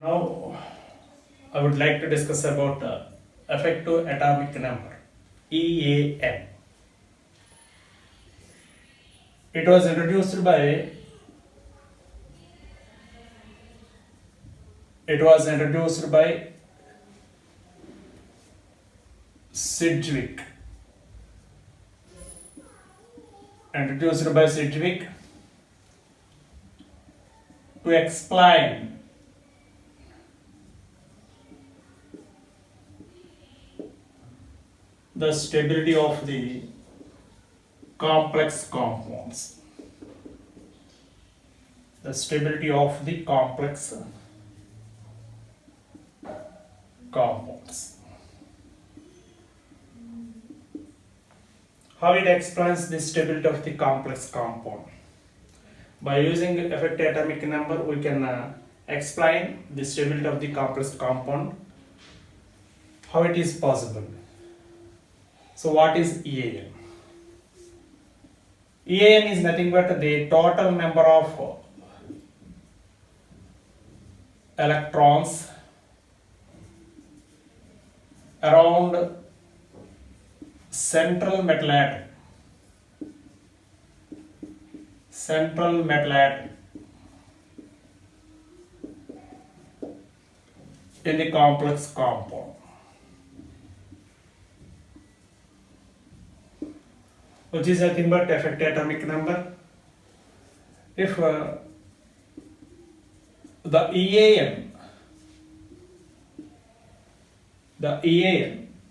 Now, I would like to discuss about effective atomic number (EAN). It was introduced by Sidgwick. To explain the stability of the complex compounds. The stability of the complex compounds. How it explains the stability of the complex compound? By using effective atomic number, we can explain the stability of the complex compound. How it is possible? So, what is EAN? EAN is nothing but the total number of electrons around central metal atom. In the complex compound, which is nothing but effective atomic number. If the EAN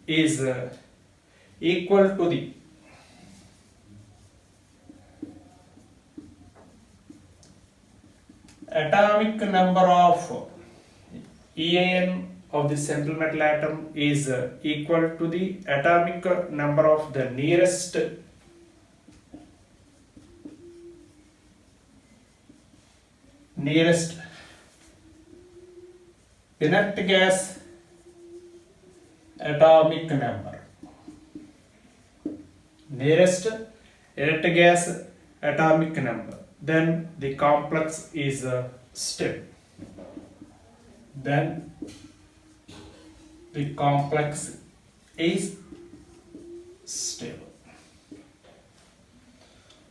is equal to the atomic number of EAN of the central metal atom is equal to the atomic number of the nearest inert gas atomic number. Nearest inert gas atomic number. Then the complex is stable.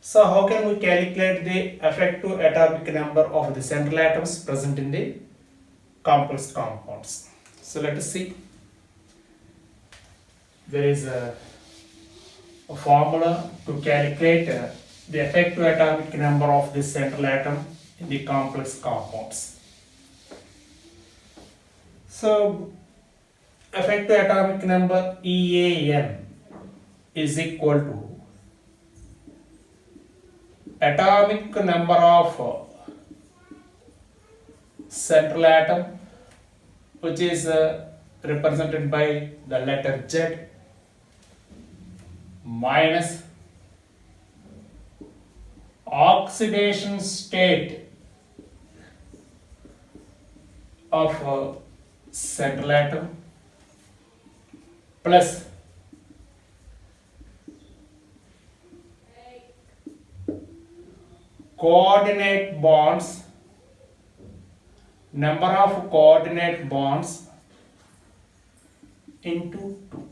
So how can we calculate the effective atomic number of the central atoms present in the complex compounds? So let us see. There is a formula to calculate the effective atomic number of the central atom in the complex compounds. So effective atomic number EAN is equal to atomic number of central atom, which is represented by the letter Z, minus oxidation state of central atom, plus coordinate bonds, number of coordinate bonds into 2.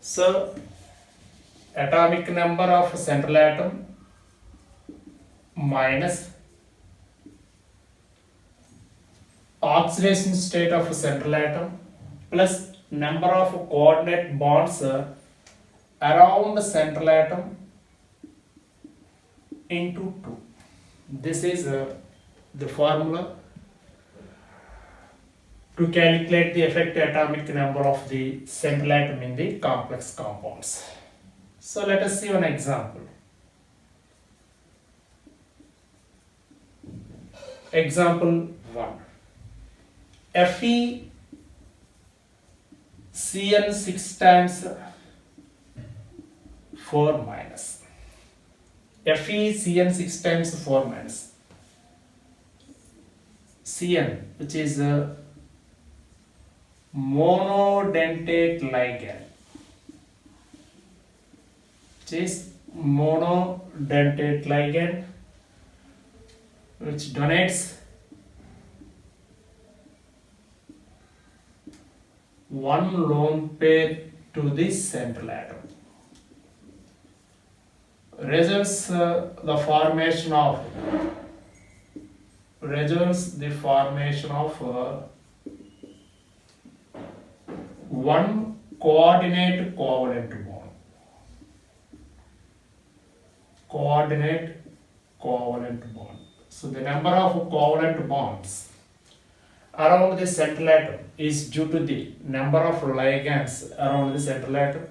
So atomic number of central atom minus oxidation state of central atom plus number of coordinate bonds around the central atom into 2. This is the formula to calculate the effective atomic number of the central atom in the complex compounds. So let us see one example. Example 1. Fe Cn 6 times 4 minus. Fe Cn 6 times 4 minus. Cn, which is a monodentate ligand, which donates one lone pair to the central atom. Results the formation of one coordinate covalent bond. So the number of covalent bonds around the central atom is due to the number of ligands around the central atom.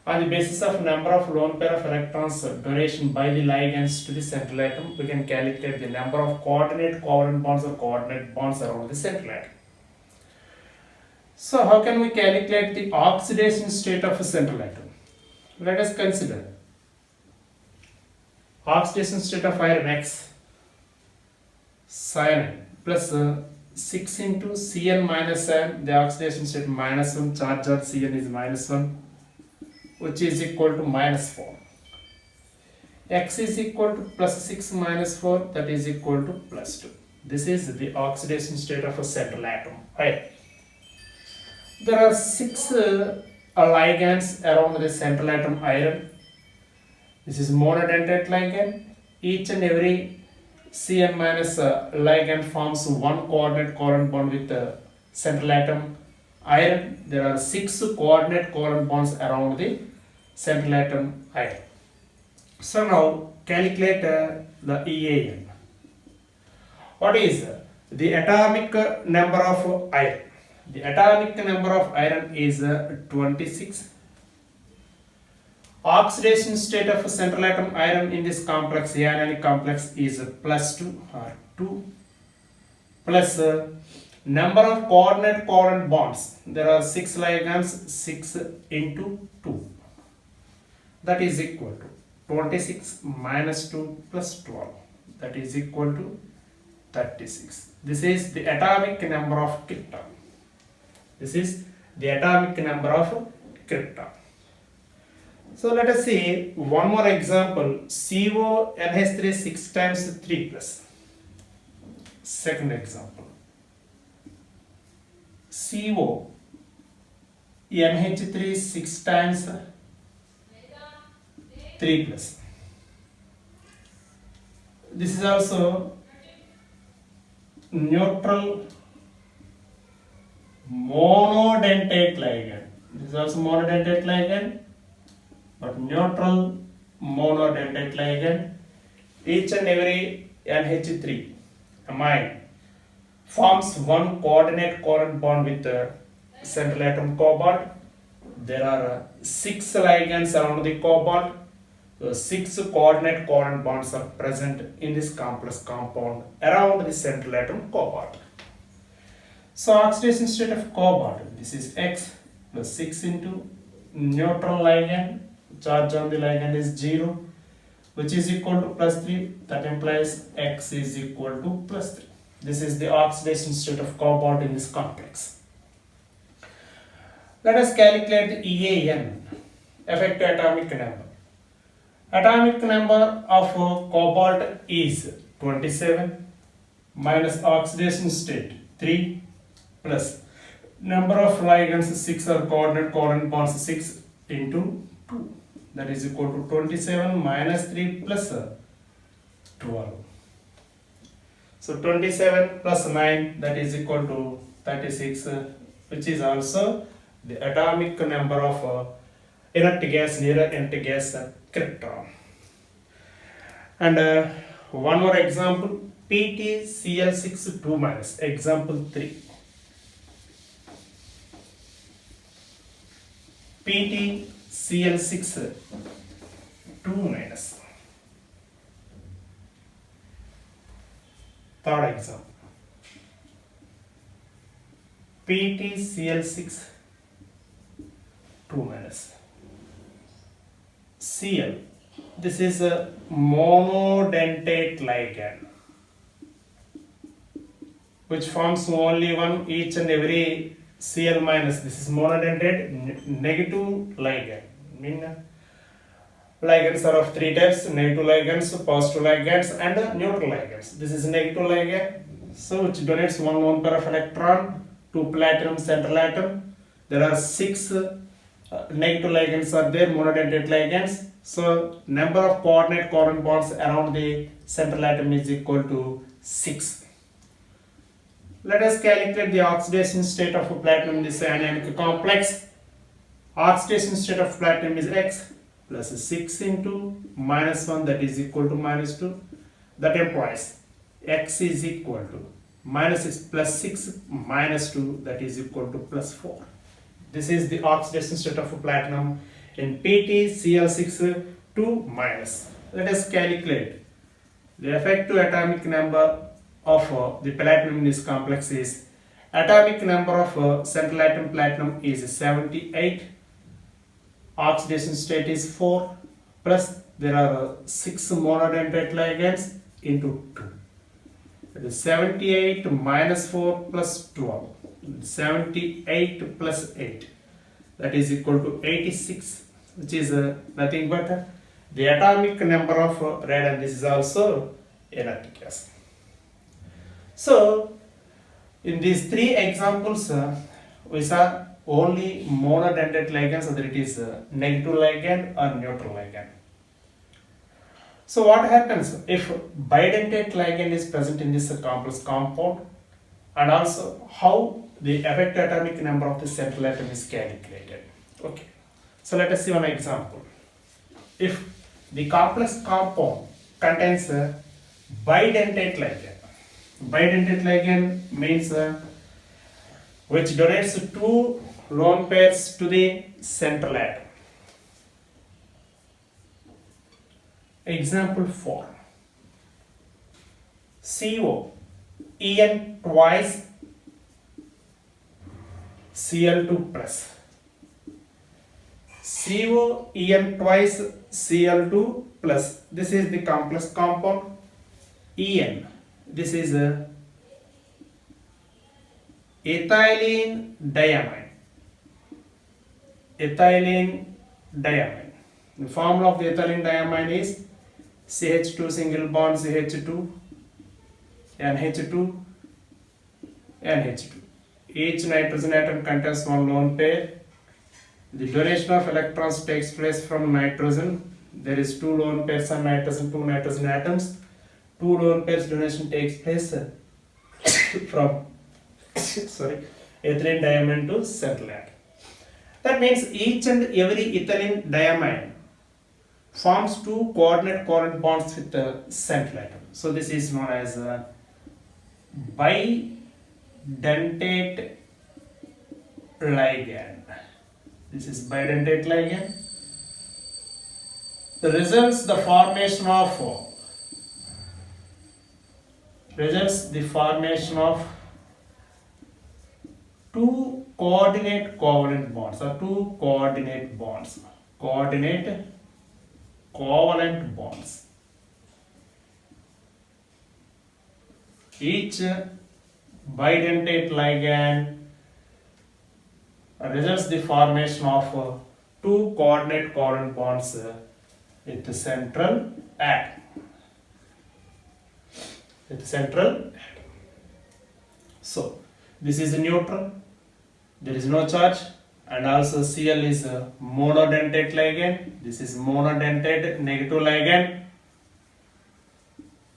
On the basis of number of lone pair of electrons donation by the ligands to the central atom, we can calculate the number of coordinate covalent bonds or coordinate bonds around the central atom. So how can we calculate the oxidation state of a central atom? Let us consider oxidation state of iron X cyanide plus 6 into Cn minus n, the oxidation state minus 1, charge on Cn is minus 1, which is equal to minus 4. X is equal to plus 6 minus 4, that is equal to plus 2. This is the oxidation state of a central atom. Right. There are 6 ligands around the central atom iron. This is monodentate ligand. Each and every Cn minus ligand forms one coordinate covalent bond with the central atom iron. There are 6 coordinate covalent bonds around the central atom iron. So now calculate the EAN. What is the atomic number of iron? The atomic number of iron is 26. Oxidation state of central atom iron in this complex, anionic complex, is plus 2 or 2 plus number of coordinate covalent bonds. There are 6 ligands, 6 into 2. That is equal to 26 minus 2 plus 12. That is equal to 36. This is the atomic number of krypton. This is the atomic number of krypton. So let us see one more example. CONH3 6 times 3 plus. Second example. CONH3 6 times 3 plus. This is also neutral monodentate ligand. This is also monodentate ligand, but neutral monodentate ligand. Each and every NH3 amine forms one coordinate covalent bond with the central atom cobalt. There are 6 ligands around the cobalt. So 6 coordinate covalent bonds are present in this complex compound around the central atom cobalt. So oxidation state of cobalt, this is X plus 6 into neutral ligand, charge on the ligand is 0, which is equal to plus 3. That implies X is equal to plus 3. This is the oxidation state of cobalt in this complex. Let us calculate the EAN, effective atomic number. Atomic number of cobalt is 27 minus oxidation state 3 plus number of ligands 6 or coordinate covalent bonds 6 into 2. That is equal to 27 minus 3 plus 12. So 27 plus 9, that is equal to 36, which is also the atomic number of inert gas, near inert gas krypton. And one more example, PtCl6 2 minus, example 3. PtCl6 2 minus. Third example, PtCl6 2 minus. Cl, this is a monodentate ligand which forms only one each and every Cl minus. This is monodentate negative ligand. Ligands are of three types: negative ligands, positive ligands, and neutral ligands. This is negative ligand, so which donates one lone pair of electron to platinum central atom. There are six negative ligands are there, monodentate ligands. So number of coordinate covalent bonds around the central atom is equal to 6. Let us calculate the oxidation state of platinum in this anionic complex. Oxidation state of platinum is X plus 6 into minus 1, that is equal to minus 2. That implies X is equal to minus 6 plus 6 minus 2, that is equal to plus 4. This is the oxidation state of platinum in PtCl6 2 minus. Let us calculate the effective atomic number of the platinum in this complex is atomic number of central atom platinum is 78, oxidation state is 4, plus there are 6 monodentate ligands into 2. It is 78 minus 4 plus 12. 78 plus 8, that is equal to 86, which is nothing but the atomic number of radon. This is also inert gas. So in these three examples we saw only monodentate ligands, whether it is negative ligand or neutral ligand. So what happens if bidentate ligand is present in this complex compound, and also how the effective atomic number of the central atom is calculated. Okay, so let us see one example. If the complex compound contains a bidentate ligand means which donates two lone pairs to the central atom. Example 4. CO En twice Cl2 plus. CO En twice Cl2 plus. This is the complex compound. En. This is a ethylene diamine. Ethylene diamine. The formula of the ethylene diamine is CH2 single bond CH2 NH2 NH2. Each nitrogen atom contains one lone pair. The donation of electrons takes place from nitrogen. There is two lone pairs on nitrogen, two nitrogen atoms. Two lone pairs donation takes place from ethylene diamine to central atom. That means each and every ethylene diamine forms two coordinate covalent bonds with the central atom. So this is known as bidentate ligand. This is bidentate ligand. The results the formation of two coordinate covalent bonds or two coordinate bonds. Coordinate covalent bonds. Each bidentate ligand results the formation of two coordinate covalent bonds with the central atom. So this is neutral, there is no charge, and also Cl is a monodentate ligand. This is monodentate negative ligand.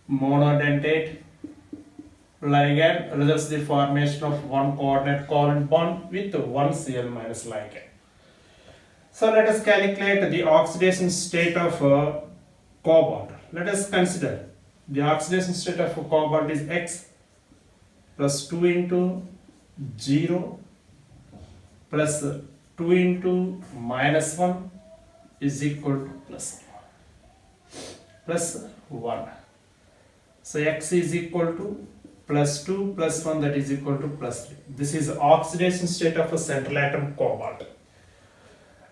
Monodentate ligand results the formation of one coordinate covalent bond with one Cl minus ligand. So let us calculate the oxidation state of cobalt. Let us consider the oxidation state of cobalt is X plus 2 into 0 plus 2 into minus 1 is equal to plus 1. So X is equal to plus 2 plus 1, that is equal to plus 3. This is oxidation state of a central atom cobalt.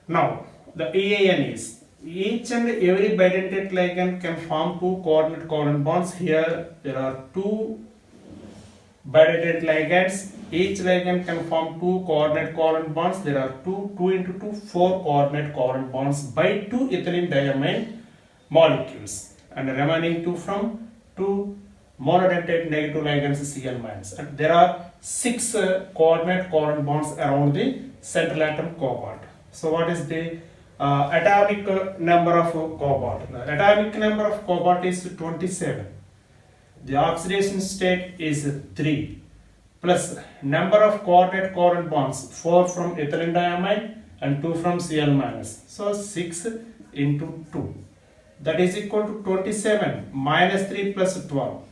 Now the EAN is each and every bidentate ligand can form two coordinate covalent bonds. Here there are two bidentate ligands each ligand can form two coordinate covalent bonds. There are two into two, four coordinate covalent bonds by two ethylene diamine molecules, and the remaining two from two monodentate negative ligands Cl minus. And there are six coordinate covalent bonds around the central atom cobalt. So what is the atomic number of cobalt? The atomic number of cobalt is 27. The oxidation state is 3 plus number of coordinate covalent bonds 4 from ethylene diamine and 2 from Cl minus. So 6 into 2, that is equal to 27 minus 3 plus 12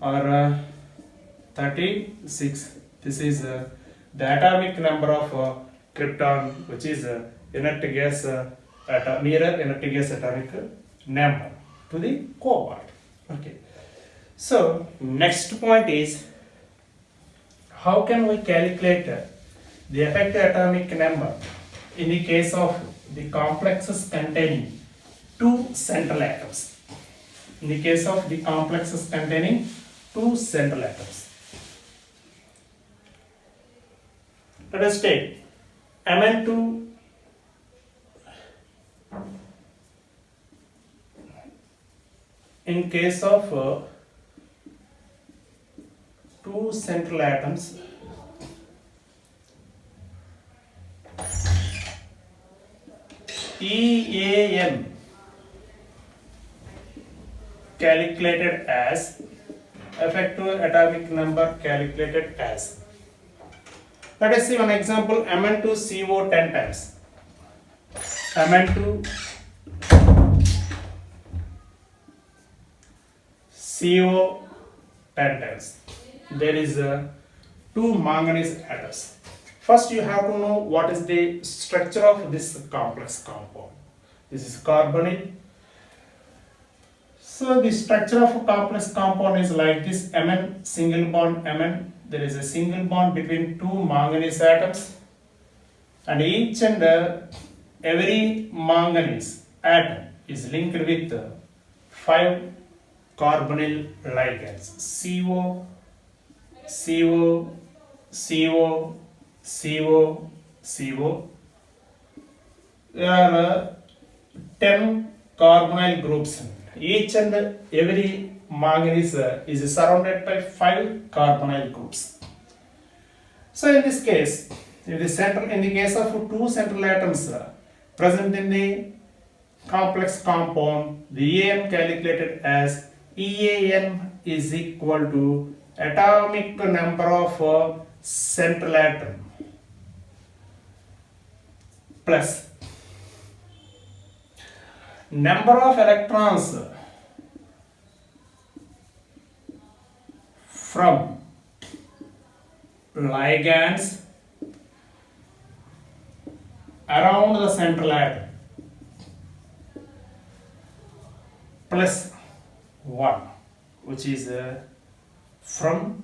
or 36. This is the atomic number of krypton, which is inert gas nearer inert gas atomic number to the cobalt. Okay. So next point is, how can we calculate the effective atomic number in the case of the complexes containing two central atoms? In the case of the complexes containing two central atoms, let us take Mn2 in case of two central atoms EAN calculated as effective atomic number calculated as. Let us see one example. Mn2CO 10 times. Mn2 CO 10 times. There is two manganese atoms. First you have to know what is the structure of this complex compound. This is carbonyl. So the structure of a complex compound is like this. Mn single bond Mn. There is a single bond between two manganese atoms, and each and every manganese atom is linked with 5 carbonyl ligands. CO, CO, CO, CO, CO. There are 10 carbonyl groups. Each and every manganese is surrounded by 5 carbonyl groups. So in this case, in the case of two central atoms present in the complex compound, the EAN calculated as EAN is equal to atomic number of central atom plus number of electrons from ligands around the central atom plus 1, which is from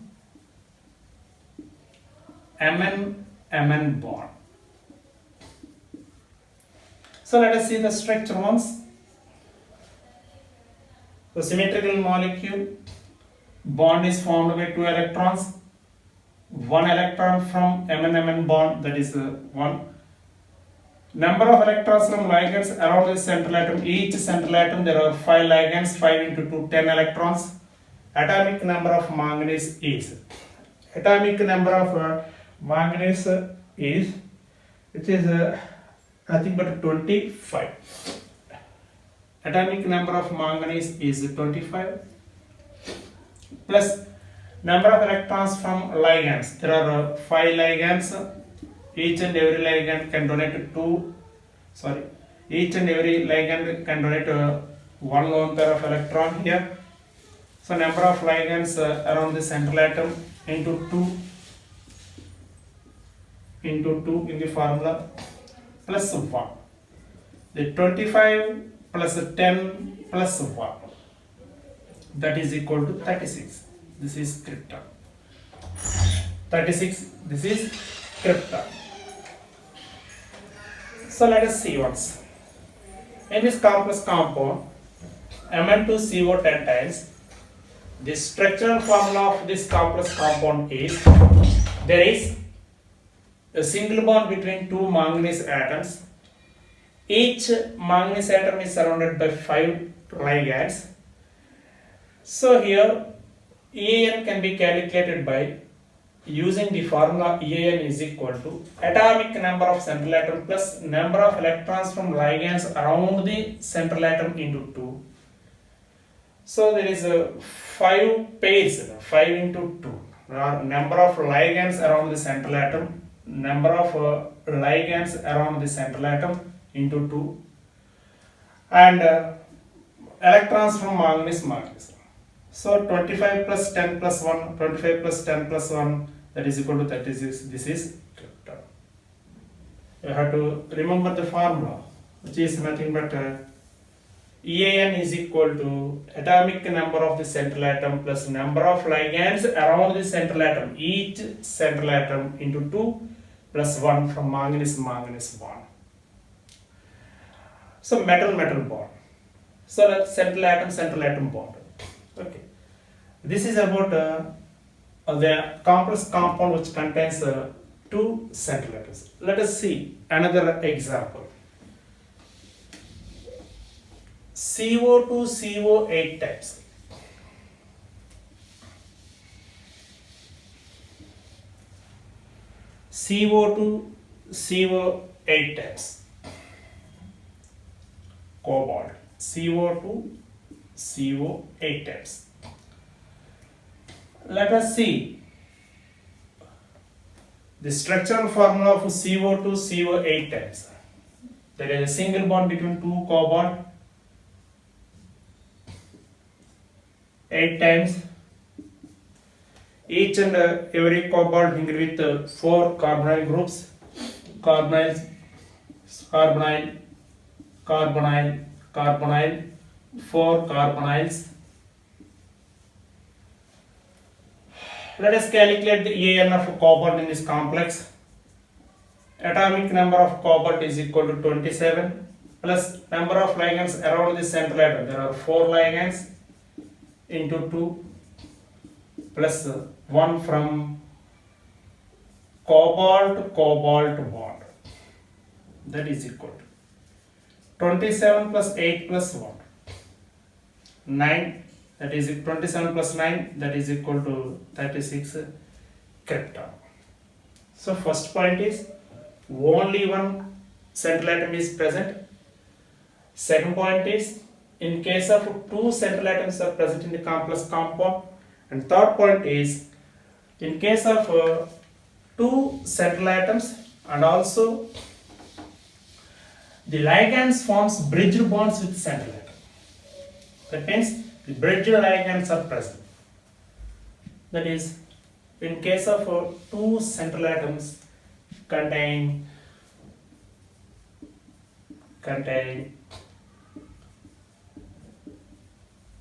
Mn bond. So let us see the structure once. The symmetrical molecule, bond is formed by 2 electrons. 1 electron from Mn bond, that is 1. Number of electrons from ligands around the central atom. Each central atom there are 5 ligands, 5 into 2, 10 electrons. Atomic number of manganese is. Atomic number of manganese is, which is nothing but 25. Atomic number of manganese is 25 plus number of electrons from ligands. There are 5 ligands. Each and every ligand can donate each and every ligand can donate 1 lone pair of electron here. So number of ligands around the central atom into 2 in the formula plus 1. The 25 plus 10 plus 1, that is equal to 36. This is krypton. 36, this is krypton. So let us see once. In this complex compound, Mn2CO 10 times, The structural formula of this complex compound is there is a single bond between two manganese atoms. Each manganese atom is surrounded by 5 ligands. So here EAN can be calculated by using the formula EAN is equal to atomic number of central atom plus number of electrons from ligands around the central atom into 2. So there is a 5 pairs, 5 into 2. Number of ligands around the central atom, number of ligands around the central atom into 2, and electrons from manganese. So 25 plus 10 plus 1, 25 plus 10 plus 1, that is equal to 36. This is krypton. You have to remember the formula, which is nothing but EAN is equal to atomic number of the central atom plus number of ligands around the central atom, each central atom into 2 plus 1 from manganese bond. So metal bond. So that central atom bond. Okay. This is about the complex compound which contains 2 central atoms. Let us see another example. CO2 CO8 types. CO2 CO8 types. Cobalt. CO2 CO8 types. Let us see the structural formula of CO2 CO8 types. There is a single bond between 2 cobalt, 8 times. Each and every cobalt linked with 4 carbonyl groups. Carbonyl, carbonyl, 4 carbonyls. Let us calculate the EAN of cobalt in this complex. Atomic number of cobalt is equal to 27 plus number of ligands around the central atom. There are 4 ligands into 2 plus 1 from cobalt bond. That is equal to 27 plus 8 plus 1. 9. That is 27 plus 9, that is equal to 36 krypton. So first point is only one central atom is present. Second point is in case of 2 central atoms are present in the complex compound. And third point is in case of 2 central atoms and also the ligands forms bridge bonds with central atom. That means the bridge ligands are present. That is, in case of 2 central atoms contain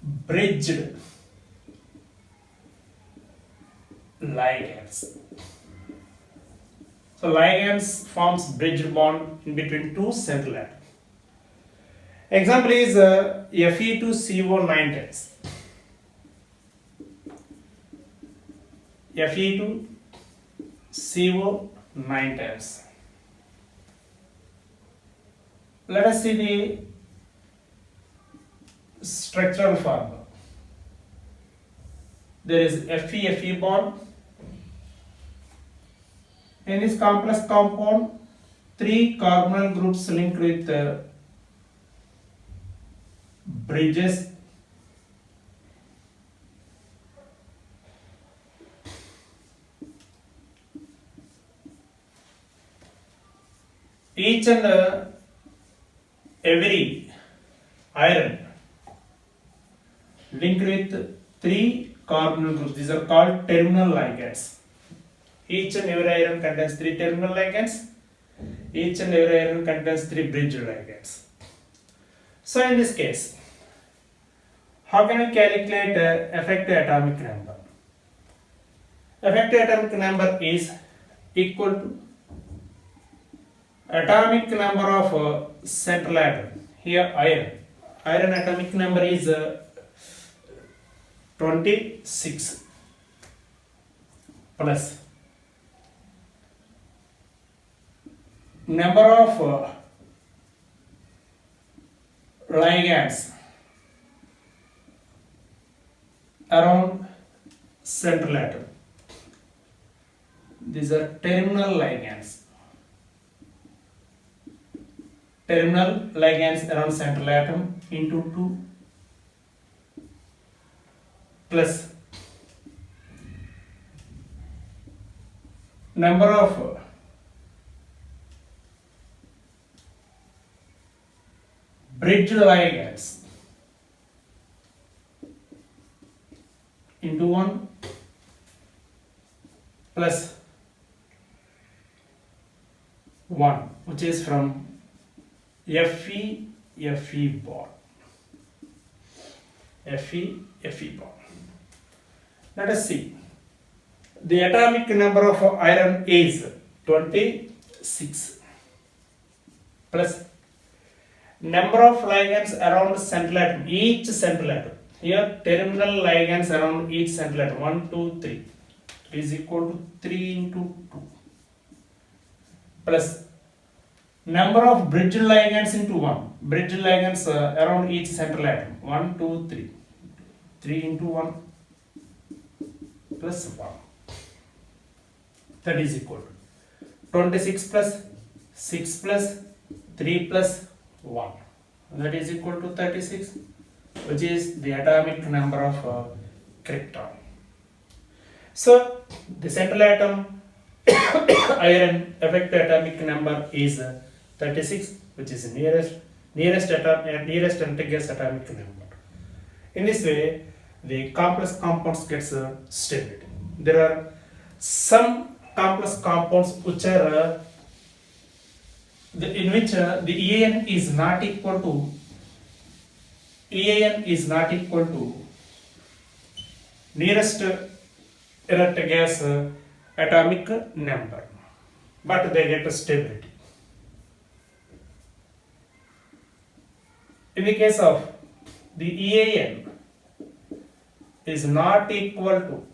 bridged ligands. So ligands forms bridge bond in between 2 central atoms. Example is Fe2CO9 types. Fe2CO9 types. Let us see the structural formula. There is Fe bond. In this complex compound, 3 carbonyl groups linked with bridges. Each and every iron linked with 3 carbonyl groups. These are called terminal ligands. Each and every iron contains 3 terminal ligands. Each and every iron contains 3 bridge ligands. So in this case, how can we calculate effective atomic number? Effective atomic number is equal to atomic number of central atom. Here iron atomic number is 26 plus number of ligands around central atom. These are terminal ligands. Terminal ligands around central atom into 2 plus number of bridge ligands into 1 plus 1, which is from Fe bond. Fe bond. Let us see. The atomic number of iron is 26 plus number of ligands around central atom, each central atom. Here terminal ligands around each central atom 1, 2, 3 is equal to 3 into 2 plus number of bridge ligands into 1. Bridge ligands around each central atom 1, 2, 3. 3 into 1 plus 1. That is equal to 26 plus 6 plus 3 plus 1. That is equal to 36, which is the atomic number of krypton. So the central atom iron effective atomic number is 36, which is nearest contiguous atomic number. In this way, the complex compounds gets stability. There are some complex compounds which are in which the EAN is not equal to nearest inert gas atomic number, but they get stability. In the case of the EAN is not equal to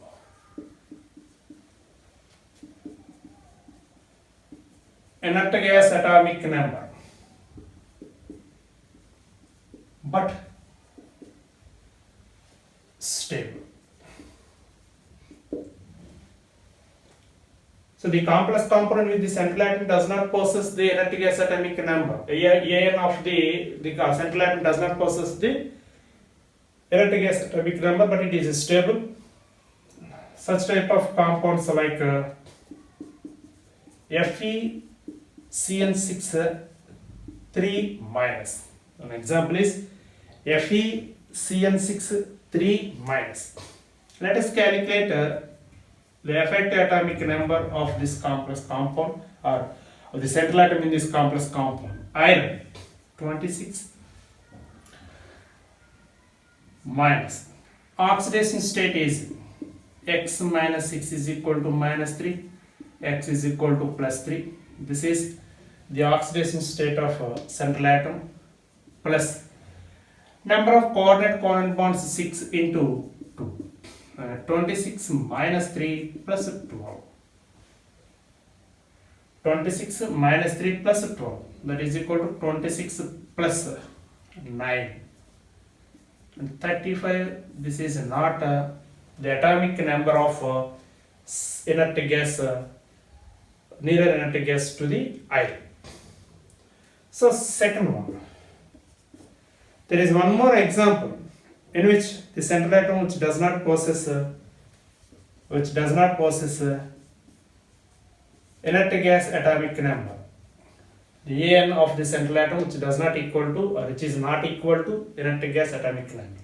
inert gas atomic number, but stable. So the complex component with the central atom does not possess the inert gas atomic number. AN of the central atom does not possess the inert gas atomic number, but it is stable. Such type of compounds like FeCN6 3 minus. An example is FeCN6 3 minus. Let us calculate the effective atomic number of this complex compound, or of the central atom in this complex compound. Iron 26 minus oxidation state is X minus 6 is equal to minus 3, X is equal to plus 3. This is the oxidation state of central atom, plus number of coordinate covalent bonds 6 into 2. 26 minus 3 plus 12. 26 minus 3 plus 12, that is equal to 26 plus 9. And 35, this is not the atomic number of inert gas, nearer inert gas to the iron. So second one, there is one more example in which the central atom which does not possess inert gas atomic number, the AN of the central atom which does not equal to, or which is not equal to inert gas atomic number.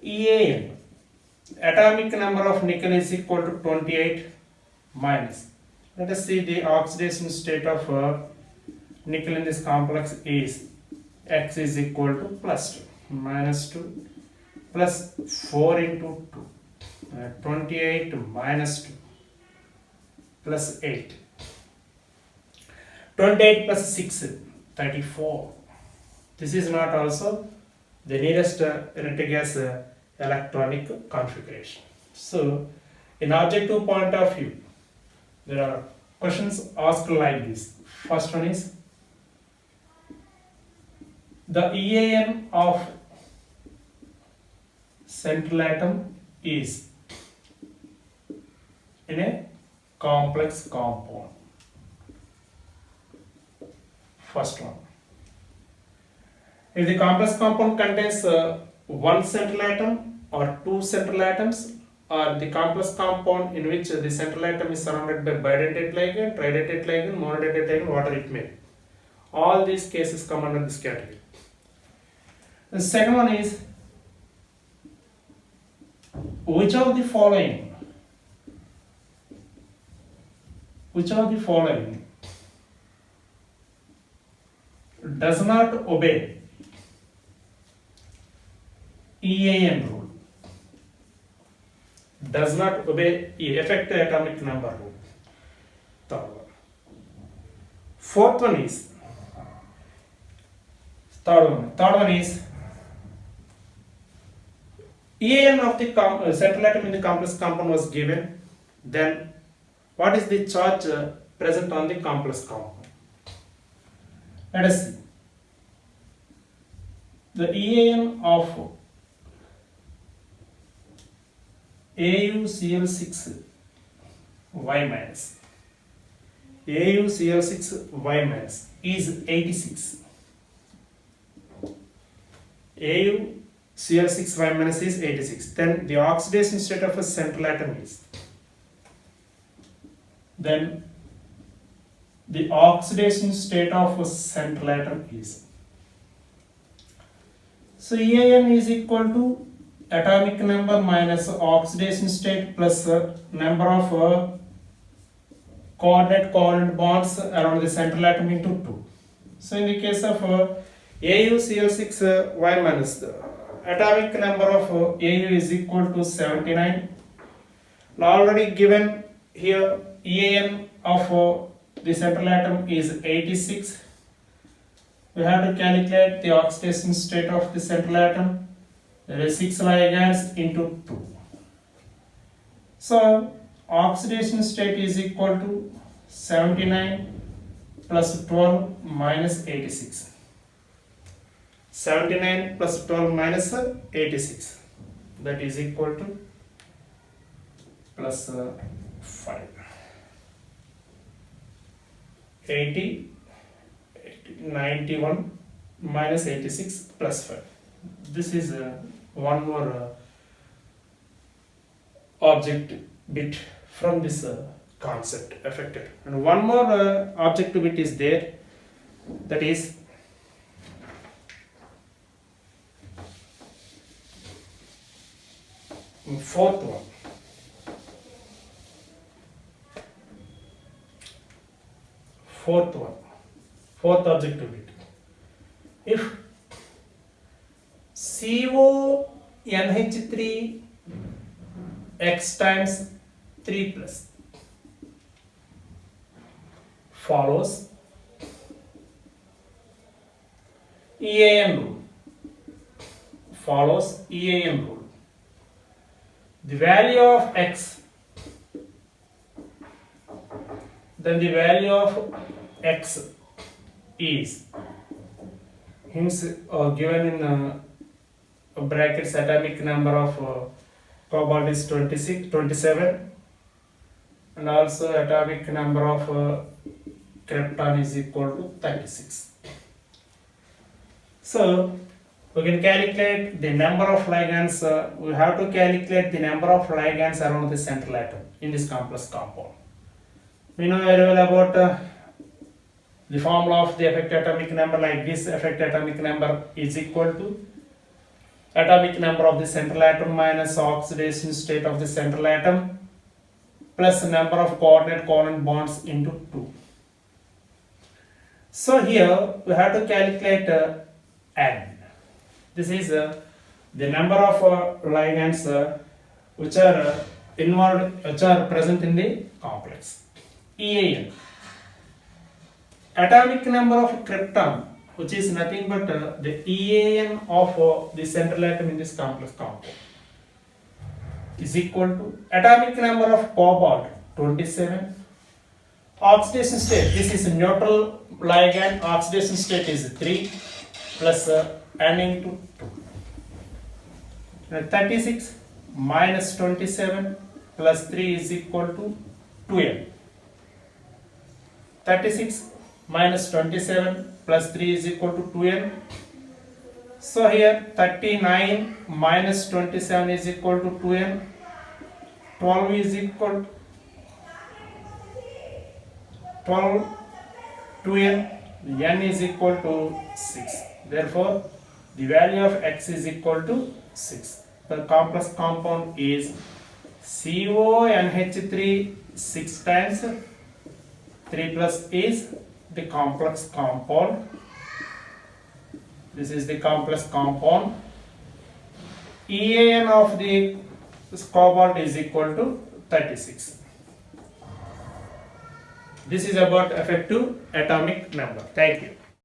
EAN, atomic number of nickel is equal to 28 minus. Let us see the oxidation state of nickel in this complex is X is equal to plus 2, minus 2 plus 4 into 2, 28 minus 2 plus 8. 28 plus 6, 34. This is not also the nearest inert gas electronic configuration. So, in objective point of view, there are questions asked like this. First one is the EAN of central atom is in a complex compound. First one. If the complex compound contains one central atom or two central atoms, or the complex compound in which the central atom is surrounded by bidentate ligand, tridentate ligand, monodentate ligand, whatever it may be. All these cases come under this category. The second one is which of the following does not obey EAN rule? Does not obey effect atomic number rule. Third one. Fourth one is third one is EAN of the central atom in the complex compound was given. Then what is the charge present on the complex compound? Let us see. The EAN of AuCl6 Y minus AuCl6 Y minus is 86. AuCl6 Y minus is 86. Then the oxidation state of a central atom is. Then the oxidation state of a central atom is. So EAN is equal to atomic number minus oxidation state plus number of coordinate covalent bonds around the central atom into 2. So in the case of AuCl6 Y minus, the atomic number of Au is equal to 79. Already given here EAN of the central atom is 86. We have to calculate the oxidation state of the central atom. There is 6 ligands into 2. So oxidation state is equal to 79 plus 12 minus 86. 79 plus 12 minus 86. That is equal to plus 5. 80, 91 minus 86 plus 5. This is one more object bit from this concept affected, and one more object bit is there, that is fourth one. Fourth object bit. If CONH3 X times 3 plus follows EAN rule. The value of X, then the value of X is hence given in brackets atomic number of cobalt is 27, and also atomic number of krypton is equal to 36. So we can calculate the number of ligands. We have to calculate the number of ligands around the central atom in this complex compound. We know very well about the formula of the effect atomic number like this. Effect atomic number is equal to atomic number of the central atom minus oxidation state of the central atom plus number of coordinate covalent bonds into 2. So here we have to calculate N. This is the number of ligands which are involved, which are present in the complex. EAN. Atomic number of krypton, which is nothing but the EAN of the central atom in this complex compound. is equal to atomic number of cobalt 27, oxidation state, this is neutral ligand, oxidation state is 3 plus n into 2. 36 minus 27 plus 3 is equal to 2n. 36 minus 27 plus 3 is equal to 2n. So here 39 minus 27 is equal to 2n. 12 is equal to 12, 2n, n is equal to 6. Therefore, the value of x is equal to 6. The complex compound is CONH3 6 times 3 plus is the complex compound. This is the complex compound. EAN of the cobalt is equal to 36. This is about effective atomic number. Thank you.